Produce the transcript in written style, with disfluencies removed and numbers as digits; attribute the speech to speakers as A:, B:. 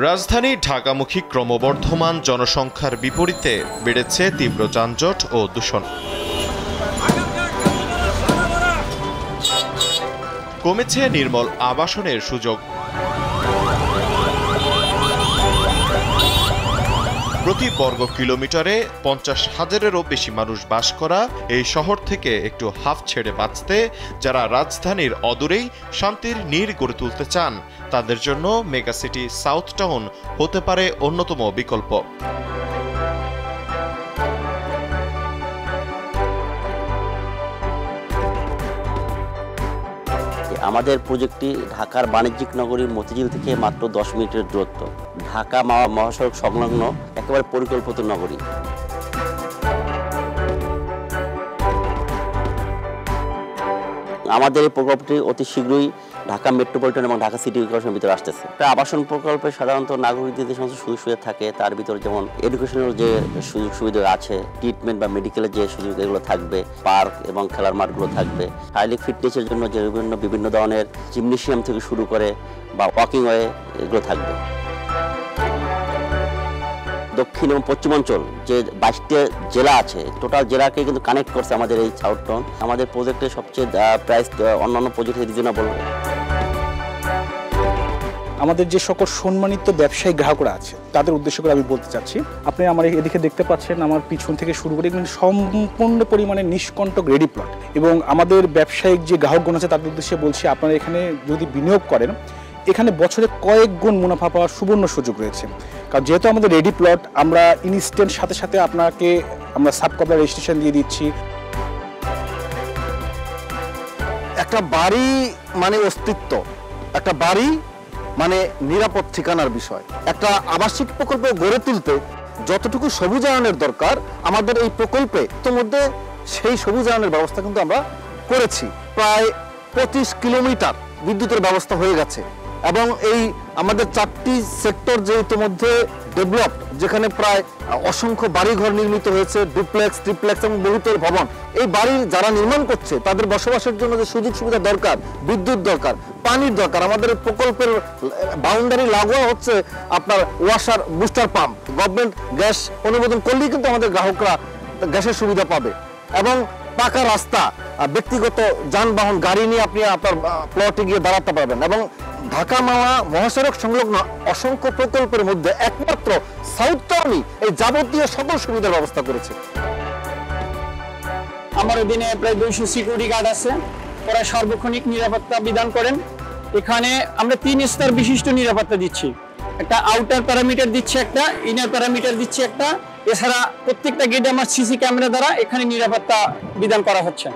A: রাজধানী ঢাকামুখী ক্রমবর্ধমান জনসংখ্যার বিপরীতে বেড়েছে তীব্র যানজট ও দূষণ। কমেছে নির্মল আবাসনের সুযোগ। প্রতি বর্গ কিলোমিটারে 50,000-এরও বেশি মানুষ বাস করা এই শহর থেকে একটু হাফ ছেড়ে বাঁচতে যারা রাজধানীর অদূরেই শান্তির নীড় গড়ে তুলতে চান, তাদের জন্য মেগাসিটি সাউথ টাউন হতে পারে অন্যতম বিকল্প।
B: আমাদের প্রজেক্টটি ঢাকার বাণিজ্যিক নগরী মতিঝিল থেকে মাত্র 10 মিনিটের দূরত্ব। ঢাকা মহাসড়ক সংলগ্ন একেবারে পরিকল্পিত নগরী। আমাদের এই প্রকল্পটি অতি শীঘ্রই ঢাকা মেট্রোপলিটন এবং ঢাকা সিটি কর্পোরেশনের ভিতরে আসতেছে। আবাসন প্রকল্পে সাধারণত নাগরিকদের যে সমস্ত সুযোগ সুবিধা থাকে তার ভিতরে যেমন এডুকেশনাল যে সুযোগ সুবিধা আছে, ট্রিটমেন্ট বা মেডিকেলের যে সুযোগ এগুলো থাকবে, পার্ক এবং খেলার মাঠগুলো থাকবে, শারীরিক ফিটনেসের জন্য যে বিভিন্ন ধরনের জিমনেশিয়াম থেকে শুরু করে বা ওয়াকিং ওয়ে এগুলো থাকবে। দক্ষিণ এবং পশ্চিমাঞ্চল যে 22টা জেলা আছে, টোটাল জেলাকে কিন্তু কানেক্ট করছে আমাদের এই সাউথ টাউন। আমাদের প্রজেক্টের সবচেয়ে প্রাইস অন্যান্য প্রজেক্টের রিজনেবল।
C: আমাদের যে সকল সম্মানিত ব্যবসায়ী গ্রাহকরা আছে তাদের উদ্দেশ্য করে আমি বলতে চাচ্ছি, আপনি আমার এদিকে দেখতে পাচ্ছেন আমার পিছন থেকে শুরু করে এখানে সম্পূর্ণ পরিমাণে নিষ্কণ্টক রেডি প্লট, এবং আমাদের ব্যবসায়িক যে গ্রাহকগণ আছে তাদের উদ্দেশ্যে বলছি, আপনারা এখানে যদি বিনিয়োগ করেন এখানে বছরে কয়েক গুণ মুনাফা পাওয়ার সুবর্ণ সুযোগ রয়েছে। কারণ যেহেতু আমাদের রেডি প্লট, আমরা ইনস্ট্যান্ট সাথে সাথে আপনাকে আমরা সাব কবলা রেজিস্ট্রেশন দিয়ে দিচ্ছি।
D: একটা বাড়ি মানে অস্তিত্ব, একটা বাড়ি মানে নিরাপদ ঠিকানার বিষয়। একটা আবাসিক প্রকল্প গড়ে তুলতে যতটুকু সবুজায়নের দরকার আমাদের এই প্রকল্পে মধ্যে সেই সবুজায়নের ব্যবস্থা কিন্তু আমরা করেছি। প্রায় 25 কিলোমিটার বিদ্যুতের ব্যবস্থা হয়ে গেছে এবং এই আমাদের 4টি সেক্টর যে ইতিমধ্যে ডেভেলপ, যেখানে প্রায় অসংখ্য বাড়িঘর নির্মিত হয়েছে, ডুপ্লেক্স, ট্রিপ্লেক্স এবং বহুতল ভবন। এই বাড়ি যারা নির্মাণ করছে তাদের বসবাসের জন্য যে সুযোগ সুবিধা দরকার, বিদ্যুৎ দরকার, পানির দরকার, আমাদের প্রকল্পের বাউন্ডারি লাগোয়া হচ্ছে আপনার ওয়াসার বুস্টার পাম্প। গভর্নমেন্ট গ্যাস অনুমোদন করলেই কিন্তু আমাদের গ্রাহকরা গ্যাসের সুবিধা পাবে। এবং পাকা রাস্তা, ব্যক্তিগত যানবাহন, গাড়ি নিয়ে আপনি আপনার প্লটে গিয়ে দাঁড়াতে পারবেন। এবং ঢাকা মহাসড়ক সংলগ্ন অসংখ্য প্রকল্পের মধ্যে একমাত্র সাউথ টাউনই এই যাবতীয় সকল সুবিধার ব্যবস্থা করেছে।
E: আমার অধীনে প্রায় 200 সিকিউরিটি গার্ড আছে, ওরা সার্বক্ষণিক নিরাপত্তা বিধান করেন। এখানে আমরা 3 স্তর বিশিষ্ট নিরাপত্তা দিচ্ছি। একটা আউটার প্যারামিটার দিচ্ছি, একটা ইনার প্যারামিটার দিচ্ছি একটা। এছাড়া প্রত্যেকটা গেটে আমার সিসি ক্যামেরা দ্বারা এখানে নিরাপত্তা বিধান করা হচ্ছে।